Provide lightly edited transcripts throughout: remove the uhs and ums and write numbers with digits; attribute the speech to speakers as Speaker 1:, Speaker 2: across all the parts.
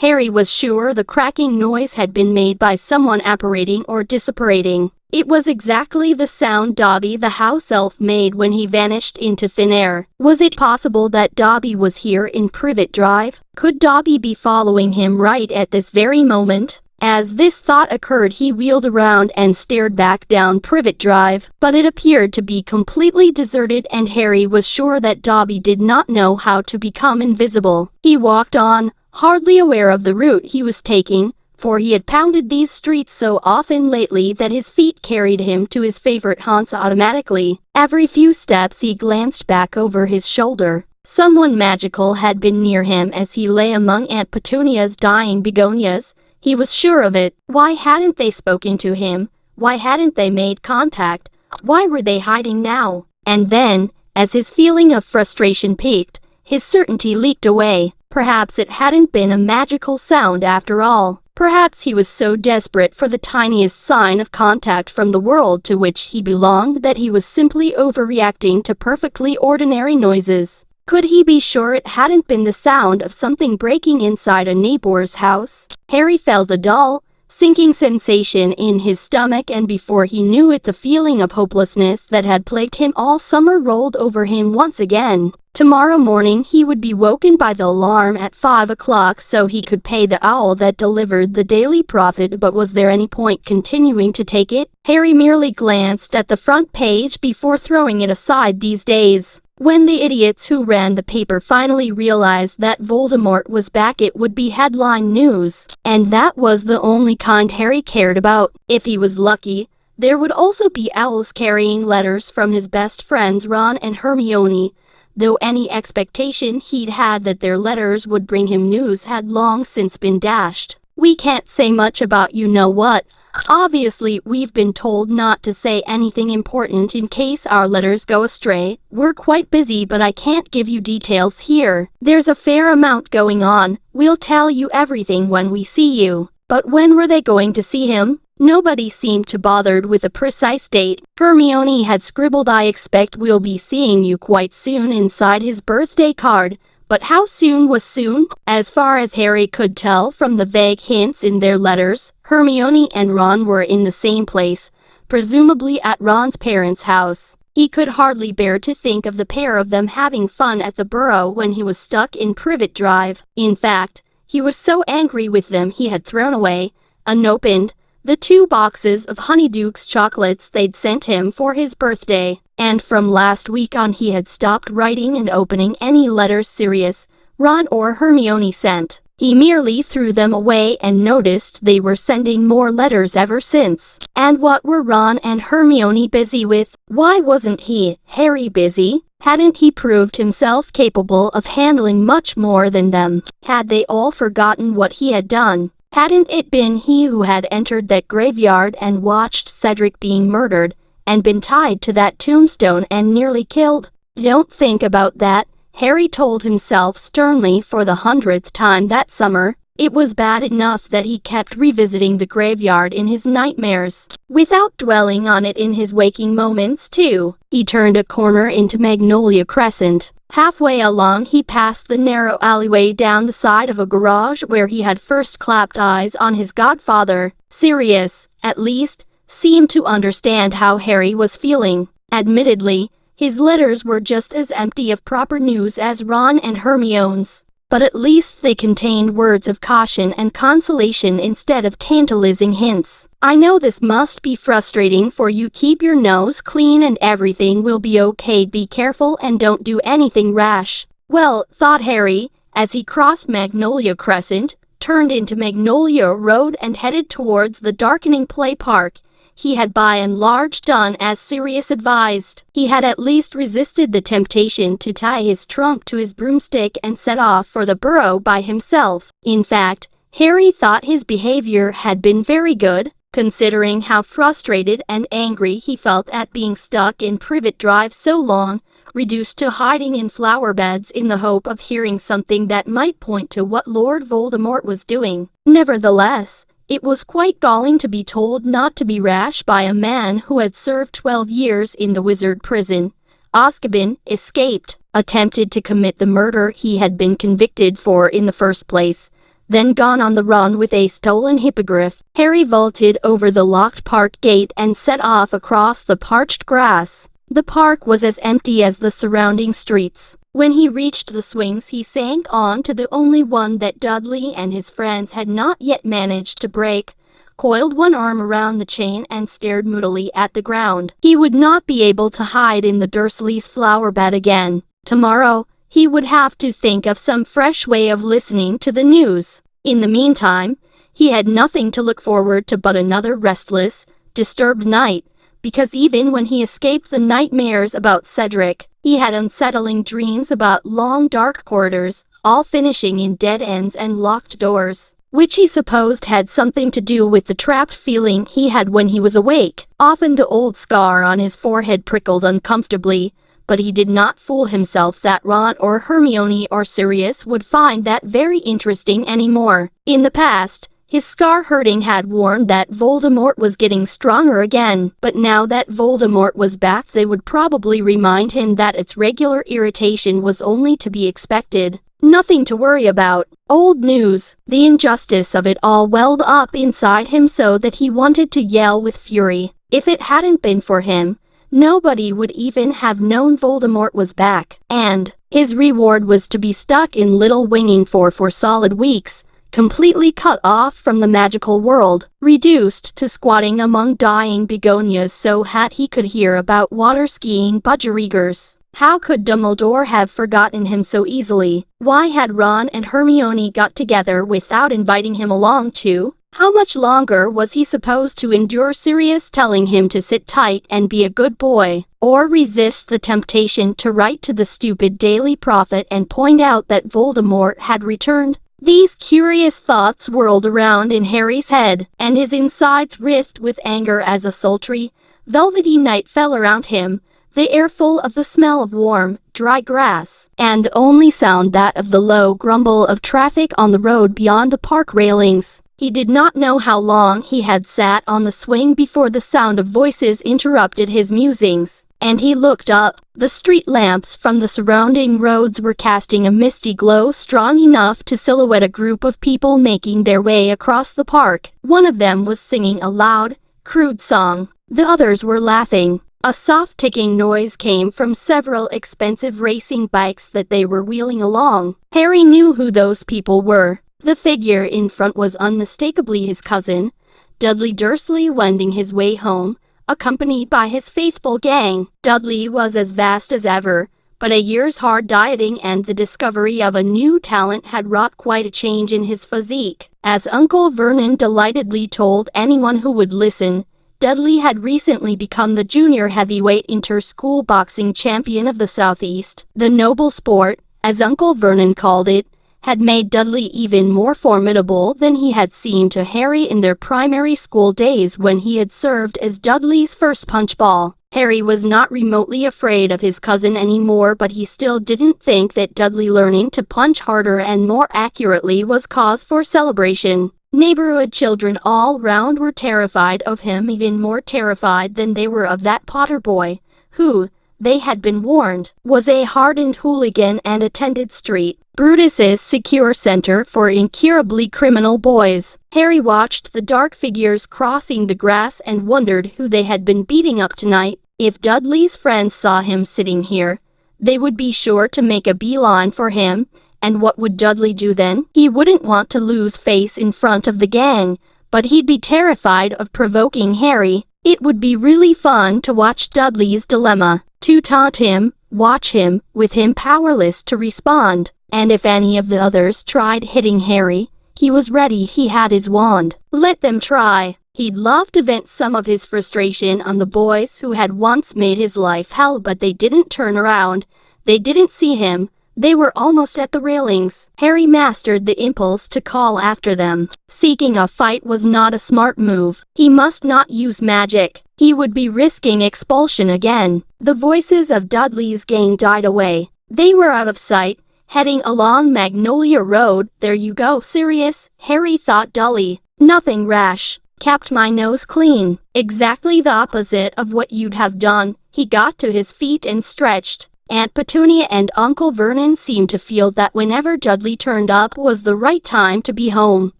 Speaker 1: Harry was sure the cracking noise had been made by someone apparating or disapparating. It was exactly the sound Dobby the house elf made when he vanished into thin air. Was it possible that Dobby was here in Privet Drive? Could Dobby be following him right at this very moment? As this thought occurred, he wheeled around and stared back down Privet Drive, but it appeared to be completely deserted, and Harry was sure that Dobby did not know how to become invisible. He walked on, hardly aware of the route he was taking, for he had pounded these streets so often lately that his feet carried him to his favorite haunts automatically. Every few steps he glanced back over his shoulder. Someone magical had been near him as he lay among Aunt Petunia's dying begonias. He was sure of it. Why hadn't they spoken to him? Why hadn't they made contact? Why were they hiding now? And then, as his feeling of frustration peaked, his certainty leaked away. Perhaps it hadn't been a magical sound after all. Perhaps he was so desperate for the tiniest sign of contact from the world to which he belonged that he was simply overreacting to perfectly ordinary noises. Could he be sure it hadn't been the sound of something breaking inside a neighbor's house? Harry felt a dull, sinking sensation in his stomach, and before he knew it, the feeling of hopelessness that had plagued him all summer rolled over him once again. Tomorrow morning he would be woken by the alarm at 5 o'clock so he could pay the owl that delivered the Daily Prophet, but was there any point continuing to take it? Harry merely glanced at the front page before throwing it aside these days. When the idiots who ran the paper finally realized that Voldemort was back, it would be headline news. And that was the only kind Harry cared about. If he was lucky, there would also be owls carrying letters from his best friends Ron and Hermione, though any expectation he'd had that their letters would bring him news had long since been dashed. "We can't say much about you-know-what. Obviously, we've been told not to say anything important in case our letters go astray. We're quite busy, but I can't give you details here. There's a fair amount going on. We'll tell you everything when we see you." But when were they going to see him? Nobody seemed to bothered with a precise date. Hermione had scribbled, "I expect we'll be seeing you quite soon," inside his birthday card. But how soon was soon? As far as Harry could tell from the vague hints in their letters, Hermione and Ron were in the same place, presumably at Ron's parents' house. He could hardly bear to think of the pair of them having fun at the Burrow when he was stuck in Privet Drive. In fact, he was so angry with them he had thrown away, unopened, the 2 boxes of Honeydukes chocolates they'd sent him for his birthday. And from last week on he had stopped writing and opening any letters Sirius, Ron or Hermione sent. He merely threw them away and noticed they were sending more letters ever since. And what were Ron and Hermione busy with? Why wasn't he, Harry, busy? Hadn't he proved himself capable of handling much more than them? Had they all forgotten what he had done? Hadn't it been he who had entered that graveyard and watched Cedric being murdered, and been tied to that tombstone and nearly killed? "Don't think about that," Harry told himself sternly for the 100th time that summer. It was bad enough that he kept revisiting the graveyard in his nightmares, without dwelling on it in his waking moments too. He turned a corner into Magnolia Crescent. Halfway along he passed the narrow alleyway down the side of a garage where he had first clapped eyes on his godfather. Sirius, at least, seemed to understand how Harry was feeling. Admittedly, his letters were just as empty of proper news as Ron and Hermione's, but at least they contained words of caution and consolation instead of tantalizing hints. "I know this must be frustrating for you. Keep your nose clean and everything will be okay. Be careful and don't do anything rash." Well, thought Harry, as he crossed Magnolia Crescent, turned into Magnolia Road and headed towards the darkening play park. He had by and large done as Sirius advised. He had at least resisted the temptation to tie his trunk to his broomstick and set off for the Burrow by himself. In fact, Harry thought his behavior had been very good, considering how frustrated and angry he felt at being stuck in Privet Drive so long, reduced to hiding in flower beds in the hope of hearing something that might point to what Lord Voldemort was doing. Nevertheless, it was quite galling to be told not to be rash by a man who had served 12 years in the wizard prison, Azkaban, escaped, attempted to commit the murder he had been convicted for in the first place, then gone on the run with a stolen hippogriff. Harry vaulted over the locked park gate and set off across the parched grass. The park was as empty as the surrounding streets. When he reached the swings, he sank on to the only one that Dudley and his friends had not yet managed to break, coiled one arm around the chain and stared moodily at the ground. He would not be able to hide in the Dursleys' flower bed again. Tomorrow, he would have to think of some fresh way of listening to the news. In the meantime, he had nothing to look forward to but another restless, disturbed night, because even when he escaped the nightmares about Cedric, he had unsettling dreams about long dark corridors, all finishing in dead ends and locked doors, which he supposed had something to do with the trapped feeling he had when he was awake. Often the old scar on his forehead prickled uncomfortably, but he did not fool himself that Ron or Hermione or Sirius would find that very interesting anymore. In the past, his scar hurting had warned that Voldemort was getting stronger again, but now that Voldemort was back, they would probably remind him that its regular irritation was only to be expected. Nothing to worry about. Old news. The injustice of it all welled up inside him so that he wanted to yell with fury. If it hadn't been for him, nobody would even have known Voldemort was back. And his reward was to be stuck in Little Winging for 4 solid weeks, completely cut off from the magical world, reduced to squatting among dying begonias so that he could hear about water skiing budgerigars. How could Dumbledore have forgotten him so easily? Why had Ron and Hermione got together without inviting him along too? How much longer was he supposed to endure Sirius telling him to sit tight and be a good boy, or resist the temptation to write to the stupid Daily Prophet and point out that Voldemort had returned? These curious thoughts whirled around in Harry's head, and his insides writhed with anger as a sultry, velvety night fell around him, the air full of the smell of warm, dry grass, and the only sound that of the low grumble of traffic on the road beyond the park railings. He did not know how long he had sat on the swing before the sound of voices interrupted his musings, and he looked up. The street lamps from the surrounding roads were casting a misty glow strong enough to silhouette a group of people making their way across the park. One of them was singing a loud, crude song. The others were laughing. A soft ticking noise came from several expensive racing bikes that they were wheeling along. Harry knew who those people were. The figure in front was unmistakably his cousin, Dudley Dursley, wending his way home, accompanied by his faithful gang. Dudley was as vast as ever, but a year's hard dieting and the discovery of a new talent had wrought quite a change in his physique. As Uncle Vernon delightedly told anyone who would listen, Dudley had recently become the junior heavyweight inter-school boxing champion of the Southeast. The noble sport, as Uncle Vernon called it, had made Dudley even more formidable than he had seemed to Harry in their primary school days when he had served as Dudley's first punchball. Harry was not remotely afraid of his cousin anymore, but he still didn't think that Dudley learning to punch harder and more accurately was cause for celebration. Neighborhood children all round were terrified of him, even more terrified than they were of that Potter boy, who, they had been warned, was a hardened hooligan and attended St. Brutus's secure center for incurably criminal boys. Harry watched the dark figures crossing the grass and wondered who they had been beating up tonight. If Dudley's friends saw him sitting here, they would be sure to make a beeline for him, and what would Dudley do then? He wouldn't want to lose face in front of the gang, but he'd be terrified of provoking Harry. It would be really fun to watch Dudley's dilemma, to taunt him, watch him, with him powerless to respond. And if any of the others tried hitting Harry, he was ready. He had his wand. Let them try. He'd love to vent some of his frustration on the boys who had once made his life hell, but they didn't turn around. They didn't see him. They were almost at the railings. Harry mastered the impulse to call after them. Seeking a fight was not a smart move. He must not use magic. He would be risking expulsion again. The voices of Dudley's gang died away. They were out of sight, heading along Magnolia Road. There you go, Sirius, Harry thought dully. Nothing rash. Kept my nose clean. Exactly the opposite of what you'd have done. He got to his feet and stretched. Aunt Petunia and Uncle Vernon seemed to feel that whenever Dudley turned up was the right time to be home,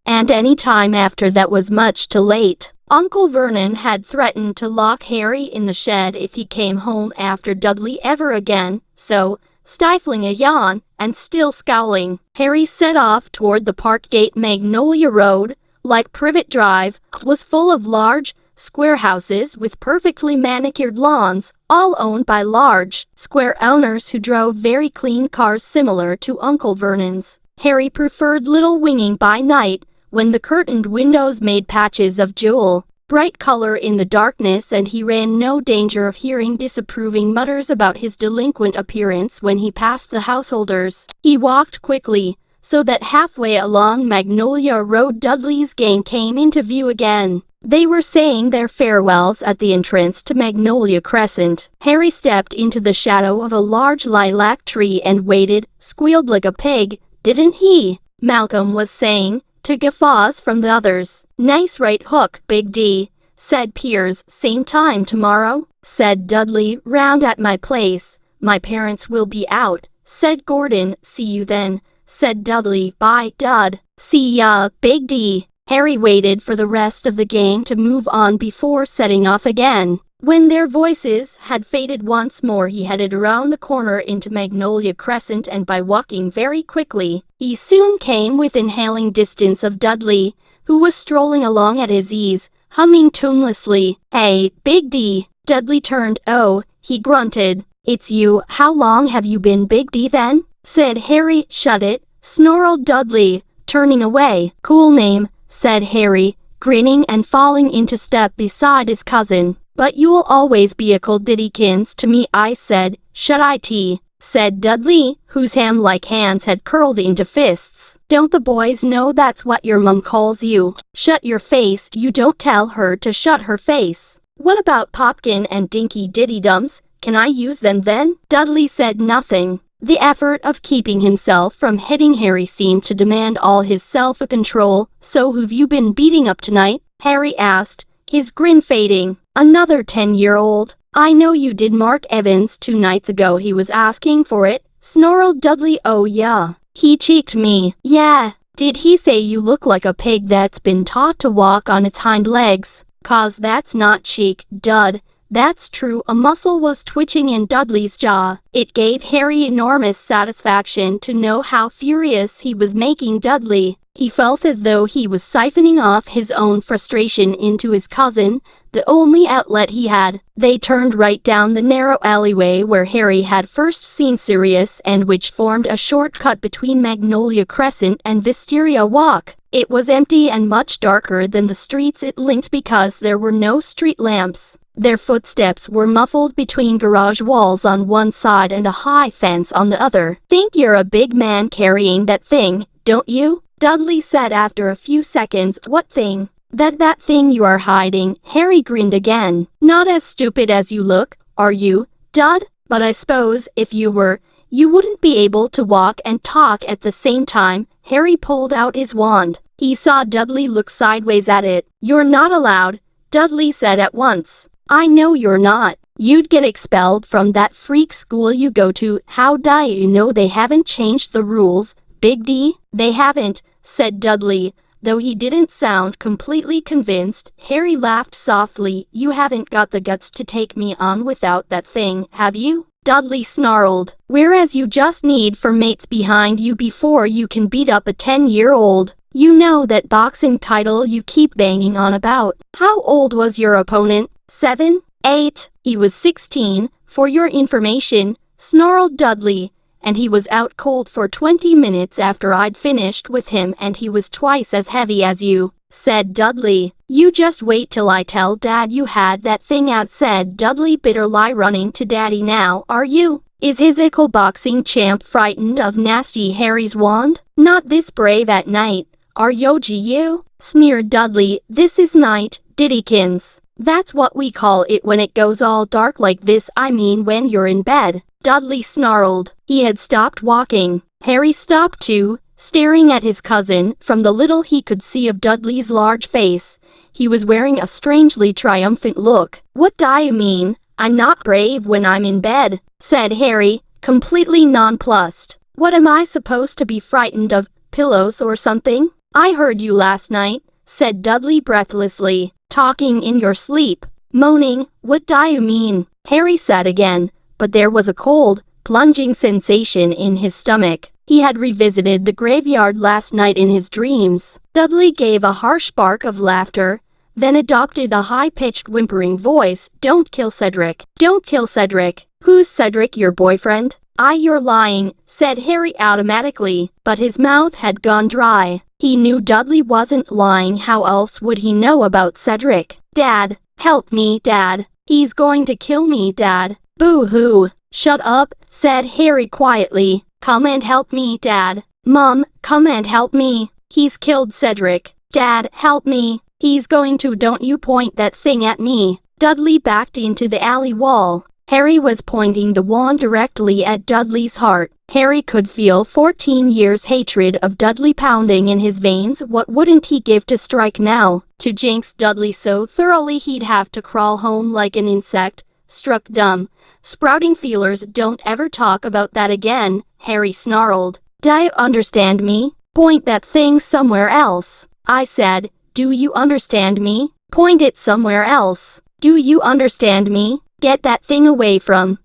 Speaker 1: and any time after that was much too late. Uncle Vernon had threatened to lock Harry in the shed if he came home after Dudley ever again, so, stifling a yawn, and still scowling, Harry set off toward the park gate. Magnolia Road, like Privet Drive, was full of large, square houses with perfectly manicured lawns, all owned by large, square owners who drove very clean cars similar to Uncle Vernon's. Harry preferred little winging by night, when the curtained windows made patches of jewel bright color in the darkness, and he ran no danger of hearing disapproving mutters about his delinquent appearance when he passed the householders. He walked quickly, so that halfway along Magnolia Road Dudley's gang came into view again. They were saying their farewells at the entrance to Magnolia Crescent. Harry stepped into the shadow of a large lilac tree and waited, squealed like a pig, didn't he? Malcolm was saying, to guffaws from the others. Nice right hook, Big D, said Piers. Same time tomorrow, said Dudley. Round at my place. My parents will be out, said Gordon. See you then, said Dudley. Bye, Dud. See ya, Big D. Harry waited for the rest of the gang to move on before setting off again. When their voices had faded once more, he headed around the corner into Magnolia Crescent, and by walking very quickly, he soon came within hailing distance of Dudley, who was strolling along at his ease, humming tunelessly. Hey, Big D. Dudley turned. Oh, he grunted. It's you. How long have you been Big D then? Said Harry. Shut it, snarled Dudley, turning away. Cool name, said Harry, grinning and falling into step beside his cousin. But you'll always be a cold Diddykins to me, I said. Shut it, said Dudley, whose ham-like hands had curled into fists. Don't the boys know that's what your mum calls you? Shut your face. You don't tell her to shut her face. What about Popkin and Dinky Diddydums? Can I use them then? Dudley said nothing. The effort of keeping himself from hitting Harry seemed to demand all his self-control. So who've you been beating up tonight? Harry asked, his grin fading. Another 10-year-old. I know you did. Mark Evans 2 nights ago. He was asking for it, snarled Dudley. Oh yeah, he cheeked me. Yeah, did he say you look like a pig that's been taught to walk on its hind legs? 'Cause that's not cheek, Dud. That's true. A muscle was twitching in Dudley's jaw. It gave Harry enormous satisfaction to know how furious he was making Dudley. He felt as though he was siphoning off his own frustration into his cousin, the only outlet he had. They turned right down the narrow alleyway where Harry had first seen Sirius, and which formed a shortcut between Magnolia Crescent and Wisteria Walk. It was empty and much darker than the streets it linked because there were no street lamps. Their footsteps were muffled between garage walls on one side and a high fence on the other. Think you're a big man carrying that thing, don't you? Dudley said after a few seconds. What thing? That thing you are hiding. Harry grinned again. Not as stupid as you look, are you, Dud? But I suppose if you were, you wouldn't be able to walk and talk at the same time. Harry pulled out his wand. He saw Dudley look sideways at it. You're not allowed, Dudley said at once. I know you're not. You'd get expelled from that freak school you go to. How do you know they haven't changed the rules, Big D? They haven't, said Dudley, though he didn't sound completely convinced. Harry laughed softly. You haven't got the guts to take me on without that thing, have you? Dudley snarled. Whereas you just need 4 mates behind you before you can beat up a 10-year-old. You know that boxing title you keep banging on about. How old was your opponent? 7? 8? He was 16, for your information, snarled Dudley, and he was out cold for 20 minutes after I'd finished with him, and he was twice as heavy as you, said Dudley. You just wait till I tell Dad you had that thing out, said Dudley bitterly. Running to Daddy now, are you? Is his ickle boxing champ frightened of nasty Harry's wand? Not this brave at night, are you? Sneered Dudley. This is night, Diddykins. That's what we call it when it goes all dark like this. I mean when you're in bed, Dudley snarled. He had stopped walking. Harry stopped too, staring at his cousin. From the little he could see of Dudley's large face, he was wearing a strangely triumphant look. What do you mean? I'm not brave when I'm in bed, said Harry, completely nonplussed. What am I supposed to be frightened of, pillows or something? I heard you last night, said Dudley breathlessly, talking in your sleep, moaning, what do you mean? Harry said again, but there was a cold, plunging sensation in his stomach. He had revisited the graveyard last night in his dreams. Dudley gave a harsh bark of laughter, then adopted a high-pitched whimpering voice. Don't kill Cedric. Don't kill Cedric. Who's Cedric, your boyfriend? You're lying, said Harry automatically, but his mouth had gone dry. He knew Dudley wasn't lying. How else would he know about Cedric? Dad, help me, Dad. He's going to kill me, Dad. Boo-hoo. Shut up, said Harry quietly. Come and help me, Dad. Mom, come and help me. He's killed Cedric. Dad, help me. He's going to. Don't you point that thing at me. Dudley backed into the alley wall. Harry was pointing the wand directly at Dudley's heart. Harry could feel 14 years' hatred of Dudley pounding in his veins. What wouldn't he give to strike now? To jinx Dudley so thoroughly he'd have to crawl home like an insect. Struck dumb. Sprouting feelers. Don't ever talk about that again, Harry snarled. Do you understand me? Point that thing somewhere else. I said, do you understand me? Point it somewhere else. Do you understand me? Get that thing away from